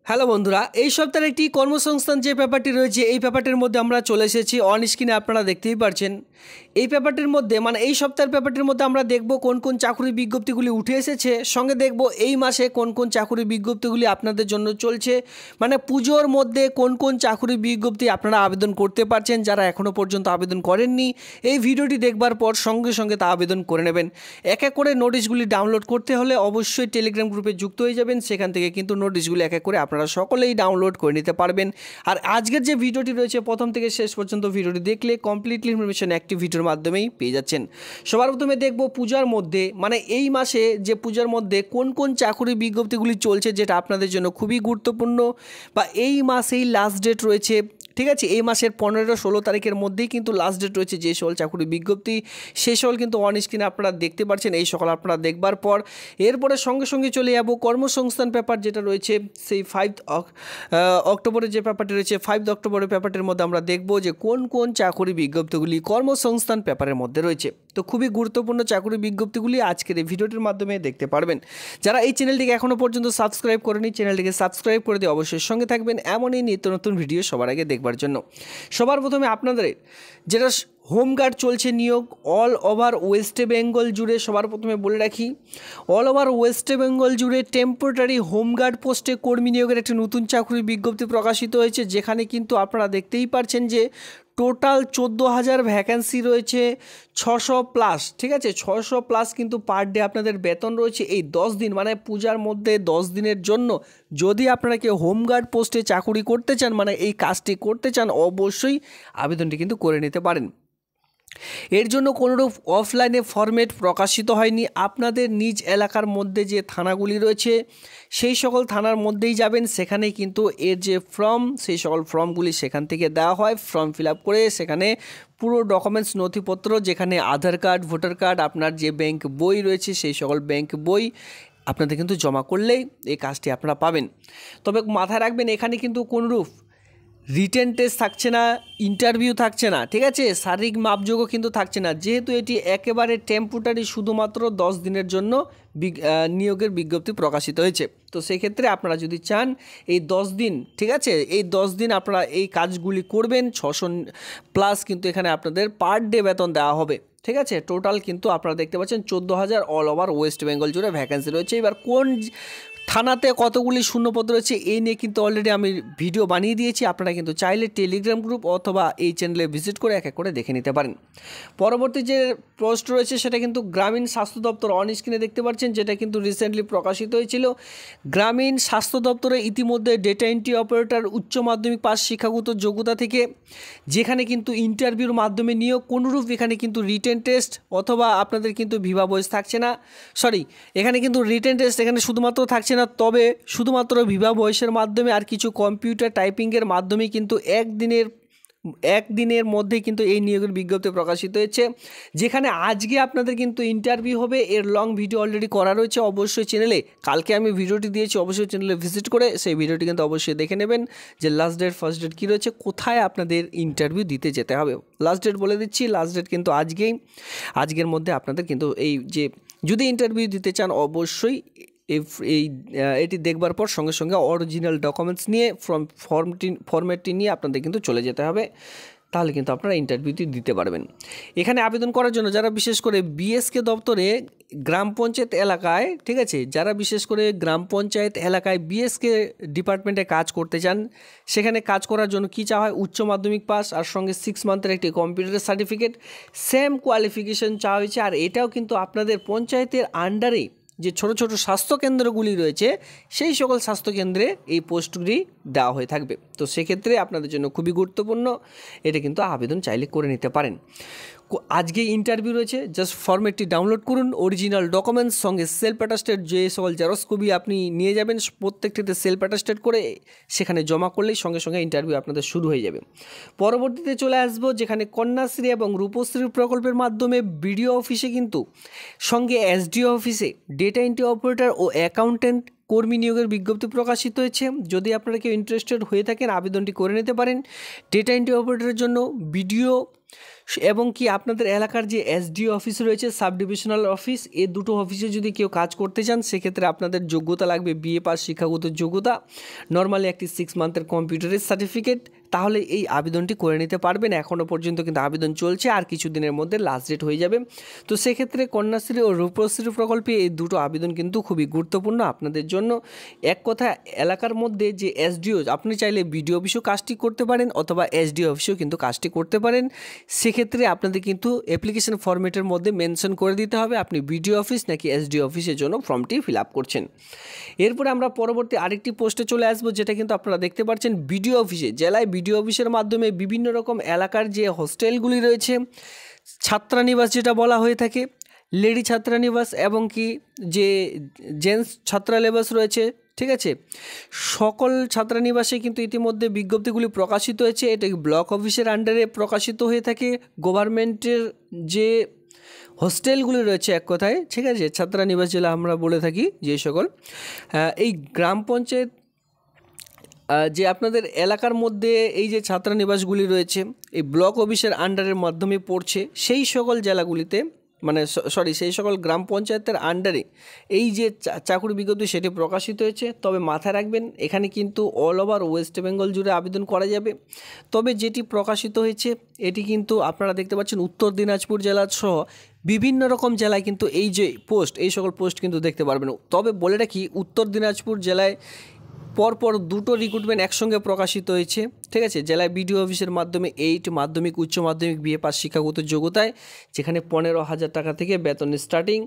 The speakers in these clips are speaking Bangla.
হ্যালো বন্ধুরা, এই সপ্তাহের একটি কর্মসংস্থান যে ব্যাপারটি রয়েছে এই ব্যাপারটির মধ্যে আমরা চলে এসেছি। অন স্ক্রিনে আপনারা দেখতেই পারছেন। এই ব্যাপারটির মধ্যে এই সপ্তাহের ব্যাপারটির মধ্যে আমরা দেখব কোন কোন চাকরির বিজ্ঞপ্তিগুলি উঠে এসেছে, সঙ্গে দেখব এই মাসে কোন কোন চাকরির বিজ্ঞপ্তিগুলি আপনাদের জন্য চলছে, পুজোর মধ্যে কোন কোন চাকরির বিজ্ঞপ্তি আপনারা আবেদন করতে পারছেন। যারা এখনও পর্যন্ত আবেদন করেননি, এই ভিডিওটি দেখবার পর সঙ্গে সঙ্গে তা আবেদন করে নেবেন। এক এক করে নোটিশগুলি ডাউনলোড করতে হলে অবশ্যই টেলিগ্রাম গ্রুপে যুক্ত হয়ে যাবেন। সেখান থেকে কিন্তু নোটিশগুলি এক এক করে আপনারা সকলেই ডাউনলোড করে নিতে পারবেন। আর আজকের যে ভিডিওটি রয়েছে প্রথম থেকে শেষ পর্যন্ত ভিডিওটি দেখলে কমপ্লিটলি ইনফরমেশন একটি ভিডিওর মাধ্যমেই পেয়ে যাচ্ছেন। সবার প্রথমে দেখব পূজার মধ্যে এই মাসে যে পূজার মধ্যে কোন কোন চাকরি বিজ্ঞপ্তিগুলি চলছে, যেটা আপনাদের জন্য খুবই গুরুত্বপূর্ণ। এই মাসেই লাস্ট ডেট রয়েছে, ঠিক আছে। এই মাসের 15-16 তারিখের মধ্যেই কিন্তু লাস্ট ডেট রয়েছে যে সকল চাকরি বিজ্ঞপ্তি, সেই সকল কিন্তু অন স্ক্রিনে আপনারা দেখতে পাচ্ছেন। এই সকল আপনারা দেখবার পর এরপরে সঙ্গে সঙ্গে চলে যাব কর্মসংস্থান পেপার যেটা রয়েছে সেই 5 অক্টোবরের যে পেপারটি রয়েছে 5 অক্টোবরের পেপারটির মধ্যে আমরা দেখব যে কোন কোন চাকরি বিজ্ঞপ্তিগুলি কর্মসংস্থান পেপারের মধ্যে রয়েছে। তো খুবই গুরুত্বপূর্ণ চাকরি বিজ্ঞপ্তিগুলি আজকের এই ভিডিওটির মাধ্যমে দেখতে পারবেন। যারা এই চ্যানেলটিকে এখনও পর্যন্ত সাবস্ক্রাইব করেনি, চ্যানেলটিকে সাবস্ক্রাইব করে দিয়ে অবশ্যই সঙ্গে থাকবেন এমনই নিত্য নতুন ভিডিও সবার আগে দেখবার জন্য। সবার প্রথমে আপনাদের যেটা হোমগার্ড চলছে নিয়োগ অল ওভার ওয়েস্ট বেঙ্গল জুড়ে, সবার প্রথমে বলে রাখি অল ওভার ওয়েস্ট বেঙ্গল জুড়ে টেম্পোরারি হোমগার্ড পোস্টে কর্মী নিয়োগের একটি নতুন চাকরির বিজ্ঞপ্তি প্রকাশিত হয়েছে, যেখানে কিন্তু আপনারা দেখতেই পারছেন যে টোটাল 14,000 ভ্যাকেন্সি রয়েছে, 600+, ঠিক আছে। 600+ কিন্তু পার ডে আপনাদের বেতন রয়েছে। এই 10 দিন পূজার মধ্যে 10 দিনের জন্য যদি আপনারা কেউ হোমগার্ড পোস্টে চাকুরি করতে চান, এই কাজটি করতে চান, অবশ্যই আবেদনটি কিন্তু করে নিতে পারেন। এর জন্য কোনোরূপ অফলাইনে ফরম্যাট প্রকাশিত হয়নি। আপনাদের নিজ এলাকার মধ্যে যে থানাগুলি রয়েছে সেই সকল থানার মধ্যেই যাবেন, সেখানেই কিন্তু এর যে ফর্ম সেই সকল ফর্মগুলি সেখান থেকে দেওয়া হয়। ফর্ম ফিল আপ করে সেখানে পুরো ডকুমেন্টস নথিপত্র, যেখানে আধার কার্ড, ভোটার কার্ড, আপনার যে ব্যাংক বই রয়েছে সেই সকল ব্যাংক বই আপনাদের কিন্তু জমা করলেই এই কাজটি আপনারা পাবেন। তবে মাথায় রাখবেন এখানে কিন্তু কোনোরূপ রিটেন টেস্ট থাকছে না, ইন্টারভিউ থাকছে না, ঠিক আছে। শারীরিক মাপযোগও কিন্তু থাকছে না, যেহেতু এটি একেবারে টেম্পোরারি, শুধুমাত্র 10 দিনের জন্য নিয়োগের বিজ্ঞপ্তি প্রকাশিত হয়েছে। তো সেক্ষেত্রে আপনারা যদি চান এই 10 দিন, ঠিক আছে, এই 10 দিন আপনারা এই কাজগুলি করবেন। 600+ কিন্তু এখানে আপনাদের পার ডে বেতন দেওয়া হবে, ঠিক আছে। টোটাল কিন্তু আপনারা দেখতে পাচ্ছেন 14,000 অল ওভার ওয়েস্ট বেঙ্গল জুড়ে ভ্যাকেন্সি রয়েছে। এবার কোন থানাতে কতগুলি শূন্যপদ রয়েছে এই নিয়ে কিন্তু অলরেডি আমি ভিডিও বানিয়ে দিয়েছি। আপনারা কিন্তু চাইলে টেলিগ্রাম গ্রুপ অথবা এই চ্যানেলে ভিজিট করে এক এক করে দেখে নিতে পারেন। পরবর্তী যে পোস্ট রয়েছে সেটা কিন্তু গ্রামীণ স্বাস্থ্য দপ্তর, অন স্ক্রিনে দেখতে পাচ্ছেন, যেটা কিন্তু রিসেন্টলি প্রকাশিত হয়েছিল। গ্রামীণ স্বাস্থ্য দপ্তরে ইতিমধ্যে ডেটা এন্ট্রি অপারেটর উচ্চ মাধ্যমিক পাস শিক্ষাগত যোগ্যতা থেকে, যেখানে কিন্তু ইন্টারভিউর মাধ্যমে নিয়োগ, কোনোরূপ এখানে কিন্তু রিটেন টেস্ট অথবা আপনাদের কিন্তু ভিভা ভয়েস থাকছে না, এখানে কিন্তু রিটেন টেস্ট এখানে শুধুমাত্র থাকছে না, তবে শুধুমাত্র ভিভা ভয়েসের মাধ্যমে আর কিছু কম্পিউটার টাইপিংয়ের মাধ্যমে কিন্তু একদিনের মধ্যেই কিন্তু এই নিয়োগের বিজ্ঞপ্তি প্রকাশিত হয়েছে, যেখানে আজকে আপনাদের কিন্তু ইন্টারভিউ হবে। এর লং ভিডিও অলরেডি করা রয়েছে অবশ্যই চ্যানেলে, কালকে আমি ভিডিওটি দিয়েছি, অবশ্যই চ্যানেলে ভিজিট করে সেই ভিডিওটি কিন্তু অবশ্যই দেখে নেবেন যে লাস্ট ডেট ফার্স্ট ডেট কী রয়েছে, কোথায় আপনাদের ইন্টারভিউ দিতে যেতে হবে। লাস্ট ডেট বলে দিচ্ছি, লাস্ট ডেট কিন্তু আজকের মধ্যে আপনাদের কিন্তু এই যে যদি ইন্টারভিউ দিতে চান অবশ্যই এটি দেখবার পর সঙ্গে সঙ্গে অরিজিনাল ডকুমেন্টস নিয়ে ফর্মেটটি নিয়ে আপনাদের কিন্তু চলে যেতে হবে, তাহলে কিন্তু আপনারা ইন্টারভিউটি দিতে পারবেন। এখানে আবেদন করার জন্য যারা বিশেষ করে বিএসকে দপ্তরে গ্রাম পঞ্চায়েত এলাকায়, ঠিক আছে, যারা বিশেষ করে গ্রাম পঞ্চায়েত এলাকায় বিএসকে ডিপার্টমেন্টে কাজ করতে চান, সেখানে কাজ করার জন্য কী চাওয়া হয়, উচ্চ মাধ্যমিক পাস আর সঙ্গে 6 মান্থের একটি কম্পিউটার সার্টিফিকেট, সেম কোয়ালিফিকেশন চাওয়া হয়েছে। আর এটাও কিন্তু আপনাদের পঞ্চায়েতের আন্ডারে যে ছোট ছোট স্বাস্থ্যকেন্দ্রগুলি রয়েছে সেই সকল স্বাস্থ্যকেন্দ্রে এই পোস্টগুলি দেওয়া হয়ে থাকবে। তো সেক্ষেত্রে আপনাদের জন্য খুবই গুরুত্বপূর্ণ, এটা কিন্তু আবেদন চাইলে করে নিতে পারেন। আজকে ইন্টারভিউ রয়েছে, জাস্ট ফর্মেটটি ডাউনলোড করুন, অরিজিনাল ডকুমেন্টস সঙ্গে সেলফ অ্যাটাস্টেড যে সকল জেরক্স কপি আপনি নিয়ে যাবেন, প্রত্যেকটিতে সেলফ অ্যাটাস্টেড করে সেখানে জমা করলেই সঙ্গে সঙ্গে ইন্টারভিউ আপনাদের শুরু হয়ে যাবে। পরবর্তীতে চলে আসবো যেখানে কন্যাশ্রী এবং রূপশ্রী প্রকল্পের মাধ্যমে বিডিও অফিসে কিন্তু সঙ্গে এসডিও অফিসে ডেটা এন্ট্রি অপারেটর ও অ্যাকাউন্টেন্ট কর্মী নিয়োগের বিজ্ঞপ্তি প্রকাশিত হয়েছে। যদি আপনারা কেউ ইন্টারেস্টেড হয়ে থাকেন আবেদনটি করে নিতে পারেন। ডেটা এন্ট্রি অপারেটরের জন্য বিডিও এবং কি আপনাদের এলাকার যে এসডিও অফিস রয়েছে, সাব ডিভিশনাল অফিস, এই দুটো অফিসে যদি কেউ কাজ করতে চান সেক্ষেত্রে আপনাদের যোগ্যতা লাগবে বিএ পাস শিক্ষাগত যোগ্যতা, নর্মালি একটি 6 মান্থের কম্পিউটারের সার্টিফিকেট, তাহলে এই আবেদনটি করে নিতে পারবেন। এখনও পর্যন্ত কিন্তু আবেদন চলছে, আর কিছুদিনের মধ্যে লাস্ট ডেট হয়ে যাবে। তো সেক্ষেত্রে কন্যাশ্রী ও রূপশ্রী প্রকল্পে এই দুটো আবেদন কিন্তু খুবই গুরুত্বপূর্ণ আপনাদের জন্য। এক কথা, এলাকার মধ্যে যে এসডিও, আপনি চাইলে বিডিও অফিসেও কাজটি করতে পারেন অথবা এসডিও অফিসেও কিন্তু কাজটি করতে পারেন। সেক্ষেত্রে আপনাদের কিন্তু অ্যাপ্লিকেশন ফরম্যাটের মধ্যে মেনশন করে দিতে হবে আপনি বিডিও অফিস নাকি এসডিও অফিসের জন্য ফর্মটি ফিল আপ করছেন। এরপরে আমরা পরবর্তী আরেকটি পোস্টে চলে আসবো, যেটা কিন্তু আপনারা দেখতে পাচ্ছেন বিডিও অফিসে। জেলায় বিডিও অফিসের মাধ্যমে বিভিন্ন রকম এলাকার যে হোস্টেলগুলি রয়েছে, ছাত্রানিবাস যেটা বলা হয়ে থাকে, লেডি ছাত্রানিবাস এবং কি যে জেন্টস ছাত্রানিবাস রয়েছে, ঠিক আছে, সকল ছাত্রানিবাসে কিন্তু ইতিমধ্যে বিজ্ঞপ্তিগুলি প্রকাশিত হয়েছে। এটা ব্লক অফিসের আন্ডারে প্রকাশিত হয়ে থাকে। গভর্নমেন্টের যে হোস্টেলগুলি রয়েছে এক কথায়, ঠিক আছে, ছাত্রানিবাস যেটা আমরা বলে থাকি, যে সকল এই গ্রাম পঞ্চায়েত যে আপনাদের এলাকার মধ্যে এই যে ছাত্রানিবাসগুলি রয়েছে এই ব্লক অফিসের আন্ডারের মাধ্যমে পড়ছে, সেই সকল জেলাগুলিতে সেই সকল গ্রাম পঞ্চায়েতের আন্ডারে এই যে চাকরি বিজ্ঞপ্তি সেটি প্রকাশিত হয়েছে। তবে মাথায় রাখবেন, এখানে কিন্তু অল ওভার ওয়েস্ট বেঙ্গল জুড়ে আবেদন করা যাবে। তবে যেটি প্রকাশিত হয়েছে এটি কিন্তু আপনারা দেখতে পাচ্ছেন উত্তর দিনাজপুর জেলা সহ বিভিন্ন রকম জেলায় কিন্তু এই যে পোস্ট, এই সকল পোস্ট কিন্তু দেখতে পারবেন। তবে বলে রাখি, উত্তর দিনাজপুর জেলায় পরপর দুটো রিক্রুটমেন্ট একসঙ্গে প্রকাশিত হয়েছে, ঠিক আছে, জেলায় বিডিও অফিসের মাধ্যমে 8 মাধ্যমিক উচ্চ মাধ্যমিক বিএ পাস শিক্ষাগত যোগ্যতায়, যেখানে 15,000 টাকা থেকে বেতন স্টার্টিং,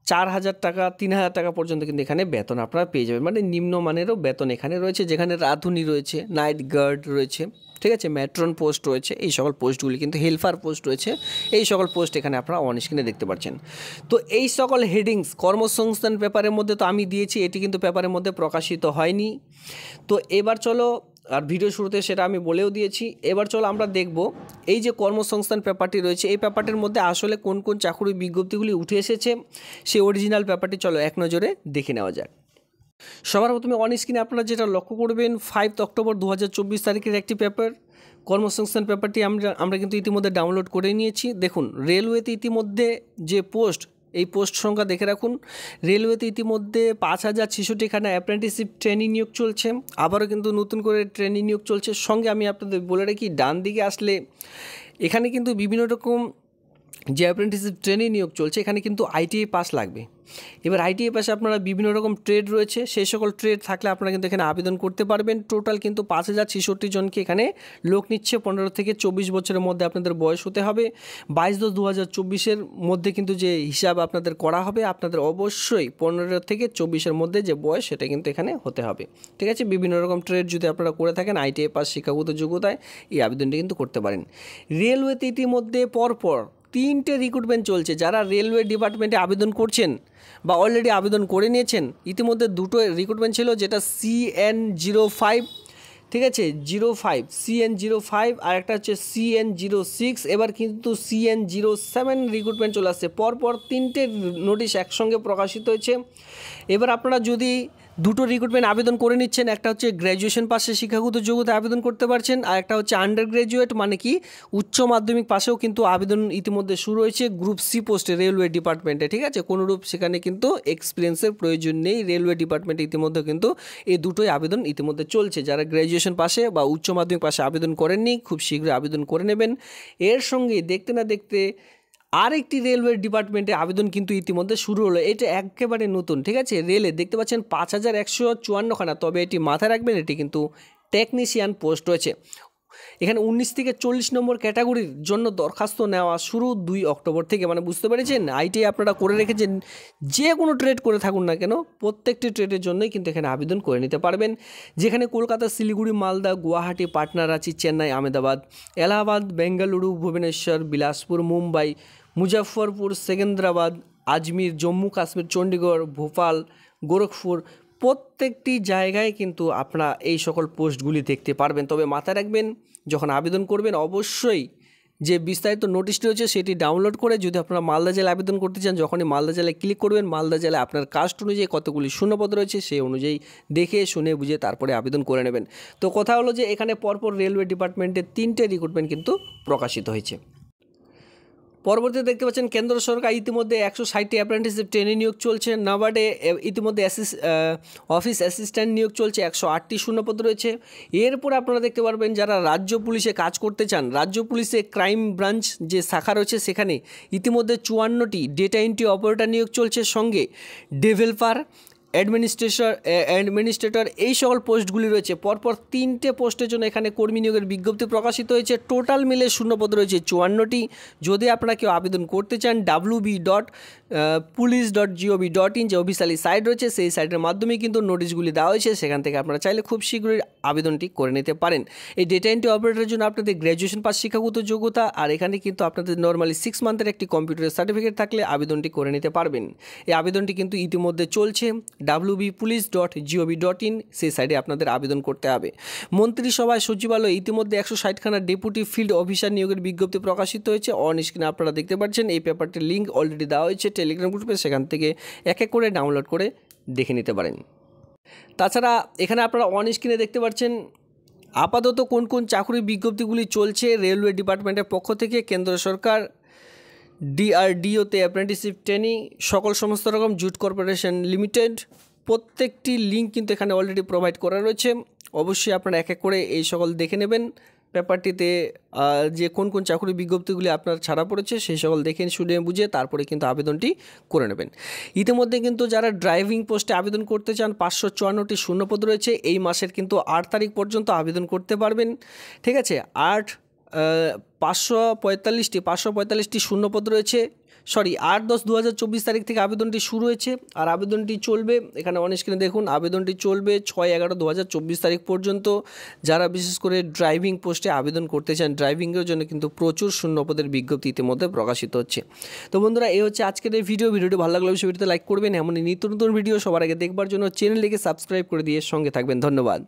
4,000 টাকা 3,000 টাকা পর্যন্ত কিন্তু এখানে বেতন আপনারা পেয়ে যাবেন। মানে নিম্নমানেরও বেতন এখানে রয়েছে, যেখানে রাঁধুনি রয়েছে, নাইট গার্ড রয়েছে, ঠিক আছে, ম্যাট্রন পোস্ট রয়েছে, এই সকল পোস্টগুলি কিন্তু হেল্পার পোস্ট রয়েছে, এই সকল পোস্ট এখানে আপনারা অন স্ক্রিনে দেখতে পাচ্ছেন। তো এই সকল হেডিংস কর্মসংস্থান পেপারের মধ্যে তো আমি দিয়েছি, এটি কিন্তু পেপারের মধ্যে প্রকাশিত হয়নি। তো এবার চলো, আর ভিডিও শুরুতে সেটা আমি বলেও দিয়েছি, এবার চলো আমরা দেখব এই যে কর্মসংস্থান পেপারটি রয়েছে, এই পেপারটির মধ্যে আসলে কোন কোন চাকরির বিজ্ঞপ্তিগুলি উঠে এসেছে, সেই অরিজিনাল পেপারটি চলো এক নজরে দেখে নেওয়া যাক। সবার প্রথমে অন স্ক্রিনে আপনারা যেটা লক্ষ্য করবেন, 5 অক্টোবর 2024 তারিখের একটি পেপার, কর্মসংস্থান পেপারটি আমরা কিন্তু ইতিমধ্যে ডাউনলোড করে নিয়েছি। দেখুন, রেলওয়েতে ইতিমধ্যে যে পোস্ট, এই পোস্ট সংখ্যা দেখে রাখুন। রেলওয়েতে ইতিমধ্যে 5,066খানা অ্যাপ্রেন্টিসশিপ ট্রেনিং নিয়োগ চলছে, আবারও কিন্তু নতুন করে ট্রেনিং নিয়োগ চলছে। সঙ্গে আমি আপনাদের বলে রাখি, ডান দিকে আসলে এখানে কিন্তু বিভিন্ন রকম যে অ্যাপ্রেন্টিসশিপ ট্রেনিং নিয়োগ চলছে, এখানে কিন্তু আইটিআই পাস লাগবে। এবার আইটিআই পাশে আপনারা বিভিন্ন রকম ট্রেড রয়েছে, সেই সকল ট্রেড থাকলে আপনারা কিন্তু এখানে আবেদন করতে পারবেন। টোটাল কিন্তু 5,066 জনকে এখানে লোক নিচ্ছে। 15 থেকে 24 বছরের মধ্যে আপনাদের বয়স হতে হবে। 22/10/2024 মধ্যে কিন্তু যে হিসাব আপনাদের করা হবে, আপনাদের অবশ্যই 15 থেকে 24 মধ্যে যে বয়স সেটা কিন্তু এখানে হতে হবে, ঠিক আছে। বিভিন্ন রকম ট্রেড যদি আপনারা করে থাকেন, আইটিআই পাস শিক্ষাগত যোগ্যতায় এই আবেদনটি কিন্তু করতে পারেন। রেলওয়েতে ইতিমধ্যে পরপর 3টে রিক্রুটমেন্ট চলছে। যারা রেলওয়ে ডিপার্টমেন্টে আবেদন করছেন বা অলরেডি আবেদন করে নিয়েছেন, ইতিমধ্যে দুটো রিক্রুটমেন্ট ছিল, যেটা CN05, ঠিক আছে, 05 CN05, আর একটা হচ্ছে CN06, এবার কিন্তু CN07 রিক্রুটমেন্ট চলে আসছে। পরপর 3টে নোটিশ একসঙ্গে প্রকাশিত হয়েছে। এবার আপনারা যদি দুটো রিক্রুটমেন্ট আবেদন করে নিচ্ছেন, একটা হচ্ছে গ্র্যাজুয়েশন পাশে শিক্ষাগত যোগ্যতা আবেদন করতে পারছেন, আর একটা হচ্ছে আন্ডার গ্র্যাজুয়েট, মানে কি উচ্চ মাধ্যমিক পাশেও কিন্তু আবেদন ইতিমধ্যে শুরু হয়েছে গ্রুপ সি পোস্টে রেলওয়ে ডিপার্টমেন্টে, ঠিক আছে। কোনোরূপ সেখানে কিন্তু এক্সপিরিয়েন্সের প্রয়োজন নেই। রেলওয়ে ডিপার্টমেন্টে ইতিমধ্যে কিন্তু এই দুটোই আবেদন ইতিমধ্যে চলছে। যারা গ্র্যাজুয়েশন পাশে বা উচ্চ মাধ্যমিক পাশে আবেদন করেননি, খুব শীঘ্রই আবেদন করে নেবেন। এর সঙ্গে দেখতে না দেখতে আরেকটি রেলওয়ে ডিপার্টমেন্টে আবেদন কিন্তু ইতিমধ্যে শুরু হলো। এটা একেবারে নতুন, ঠিক আছে। রেলে দেখতে পাচ্ছেন 5,154খানা, তবে এটি মাথায় রাখবেন, এটি কিন্তু টেকনিশিয়ান পোস্ট রয়েছে। এখানে 19 থেকে 40 নম্বর ক্যাটাগরির জন্য দরখাস্ত নেওয়া শুরু 2 অক্টোবর থেকে। মানে বুঝতে পেরেছেন, আইটিআই আপনারা করে রেখেছেন, যে কোনো ট্রেড করে থাকুন না কেন, প্রত্যেকটি ট্রেডের জন্যই কিন্তু এখানে আবেদন করে নিতে পারবেন। যেখানে কলকাতা, শিলিগুড়ি, মালদা, গুয়াহাটি, পাটনা, রাঁচি, চেন্নাই, আহমেদাবাদ, এলাহাবাদ, বেঙ্গালুরু, ভুবনেশ্বর, বিলাসপুর, মুম্বাই, মুজফ্ফরপুর, সেকেন্দ্রাবাদ, আজমির, জম্মু কাশ্মীর, চণ্ডীগড়, ভোপাল, গোরখপুর, প্রত্যেকটি জায়গায় কিন্তু আপনারা এই সকল পোস্টগুলি দেখতে পারবেন। তবে মাথায় রাখবেন, যখন আবেদন করবেন অবশ্যই যে বিস্তারিত নোটিশটি রয়েছে সেটি ডাউনলোড করে, যদি আপনারা মালদা জেলায় আবেদন করতে চান, যখনই মালদা জেলায় ক্লিক করবেন, মালদা জেলায় আপনার কাস্ট অনুযায়ী কতগুলি শূন্যপদ রয়েছে সেই অনুযায়ী দেখে শুনে বুঝে তারপরে আবেদন করে নেবেন। তো কথা হলো যে এখানে পরপর রেলওয়ে ডিপার্টমেন্টের 3টে রিক্রুটমেন্ট কিন্তু প্রকাশিত হয়েছে। পরবর্তীতে দেখতে পাচ্ছেন কেন্দ্র সরকার ইতিমধ্যে 160টি অ্যাপ্রেন্টিসশিপ ট্রেনিং নিয়োগ চলছে। নাবার্ডে ইতিমধ্যে অফিস অ্যাসিস্ট্যান্ট নিয়োগ চলছে, 108টি শূন্যপদ রয়েছে। এরপর আপনারা দেখতে পারবেন যারা রাজ্য পুলিশে কাজ করতে চান, রাজ্য পুলিশে ক্রাইম ব্রাঞ্চ যে শাখা রয়েছে সেখানে ইতিমধ্যে 54টি ডেটা এন্ট্রি অপারেটর নিয়োগ চলছে, সঙ্গে ডেভেলপার, অ্যাডমিনিস্ট্রেটর এই সকল পোস্টগুলি রয়েছে। পরপর 3টে পোস্টের জন্য এখানে কর্মী নিয়োগের বিজ্ঞপ্তি প্রকাশিত হয়েছে। টোটাল মিলে শূন্যপদ রয়েছে 54টি। যদি আপনারা কেউ আবেদন করতে চান www.police.gov.in যে অফিসিয়ালি সাইট রয়েছে সেই সাইটের মাধ্যমে কিন্তু নোটিশগুলি দেওয়া হয়েছে, সেখান থেকে আপনারা চাইলে খুব শীঘ্রই আবেদনটি করে নিতে পারেন। এই ডেটা এন্ট্রি অপারেটরের জন্য আপনাদের গ্র্যাজুয়েশন পাস শিক্ষাগত যোগ্যতা আর এখানে কিন্তু আপনাদের নর্মালি 6 মান্থের একটি কম্পিউটারের সার্টিফিকেট থাকলে আবেদনটি করে নিতে পারবেন। এই আবেদনটি কিন্তু ইতিমধ্যে চলছে, www.police.gov.in সেই সাইটে আপনাদের আবেদন করতে হবে। মন্ত্রিসভায় সচিবালয়ে ইতিমধ্যে 160খানা ডেপুটি ফিল্ড অফিসার নিয়োগের বিজ্ঞপ্তি প্রকাশিত হয়েছে। অন স্ক্রিনে আপনারা দেখতে পাচ্ছেন, এই পেপারটির লিঙ্ক অলরেডি দেওয়া হয়েছে টেলিগ্রাম গ্রুপে, সেখান থেকে এক এক করে ডাউনলোড করে দেখে নিতে পারেন। তাছাড়া এখানে আপনারা অন স্ক্রিনে দেখতে পাচ্ছেন আপাতত কোন কোন চাকরির বিজ্ঞপ্তিগুলি চলছে রেলওয়ে ডিপার্টমেন্টের পক্ষ থেকে। কেন্দ্র সরকার DRDOতে অ্যাপ্রেন্টিসশিপ ট্রেনিং, সমস্ত রকম জুট কর্পোরেশন লিমিটেড, প্রত্যেকটি লিঙ্ক কিন্তু এখানে অলরেডি প্রোভাইড করা রয়েছে। অবশ্যই আপনারা এক এক করে এই সকল দেখে নেবেন। পেপারটিতে যে কোন কোন চাকরির বিজ্ঞপ্তিগুলি আপনার ছাড়া পড়েছে সেই সকল দেখে শুনে বুঝে তারপরে কিন্তু আবেদনটি করে নেবেন। ইতিমধ্যে কিন্তু যারা ড্রাইভিং পোস্টে আবেদন করতে চান 554টি শূন্যপদ রয়েছে। এই মাসের কিন্তু 8 তারিখ পর্যন্ত আবেদন করতে পারবেন, ঠিক আছে। 545টি শূন্যপদ রয়েছে, 8-10-2024 তারিখ থেকে আবেদনটি শুরু হয়েছে আর আবেদনটি চলবে। এখানে অন স্ক্রিনে দেখুন, আবেদনটি চলবে 6-11-2024 তারিখ পর্যন্ত। যারা বিশেষ করে ড্রাইভিং পোস্টে আবেদন করতে চান, ড্রাইভিংয়ের জন্য কিন্তু প্রচুর শূন্যপদের বিজ্ঞপ্তি ইতিমধ্যে প্রকাশিত হচ্ছে। তো বন্ধুরা, এই হচ্ছে আজকের এই ভিডিওটি ভালো লাগলে অবশ্যই ভিডিওতে লাইক করবেন। এমনই নিত্য নতুন ভিডিও সবার আগে দেখবার জন্য চ্যানেলটিকে সাবস্ক্রাইব করে দিয়ে সঙ্গে থাকবেন। ধন্যবাদ।